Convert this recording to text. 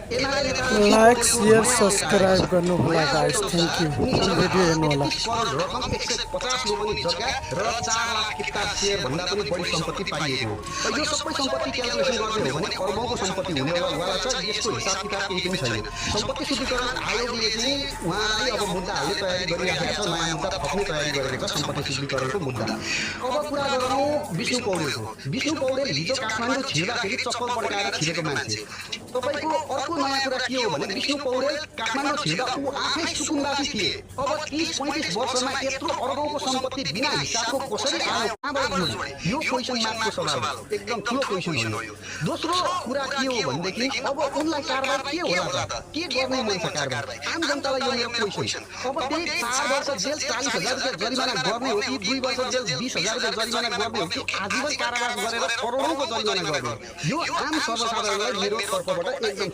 like share subscribe गर्नु होला guys thank you video हेर्नु होला रकम 150 लोगोनी जग्गा र 4 लाख किता शेयर भन्दा पनि बढी सम्पत्ति पाइएको हो यो सबै सम्पत्ति क्याल्कुलेसन गर्ने हो भने अर्बौंको सम्पत्ति हुनेवाला छ यसको हिसाब किताब केही पनि छैन सम्पत्ति शुद्धिकरण आयोगले चाहिँ उहाँलाई अब मुद्दाहरु तयारी गरिराखेको छ नयाँ मुद्दा थप्ने तयारी गरिरहेको छ सम्पत्ति शुद्धिकरणको मुद्दा अब कुरा गरौँ विष्णु पौडेल हिजो काठमाडौँ छिर्दाखेरि चप्पल पड्काएर छिरेको मान्छे तपाईको अर्को नयाँ कुरा के हो भने विष्णु पौडेल काठमाडौँ छिर्दा ऊ आफै सुकुम्बासी थिए अब 30-35 वर्षमा यत्रो अर्बौंको सम्पत्ति बिना हिसाबको कसरी आयो यो क्वेशन मार्कको सवाल एकदम ठुलो क्वेशन हो यो दोस्रो कुरा के हो भनेदेखि अब उनलाई कारबाही के होला त के गर्ने मन छ कारबाही आम जनतालाई यो मेरो क्वेशन अब त्यही 4 वर्ष जेल 40,000 रुपैयाँ जरिमाना गर्ने हो कि 2 वर्ष जेल 20,000 रुपैयाँ जरिमाना गर्ने हो कि आजीवन कारावास गरेर करोडौंको जरिमाना गर्ने यो आम सर्वसाधारणलाई मेरो तर्फबाट एकदम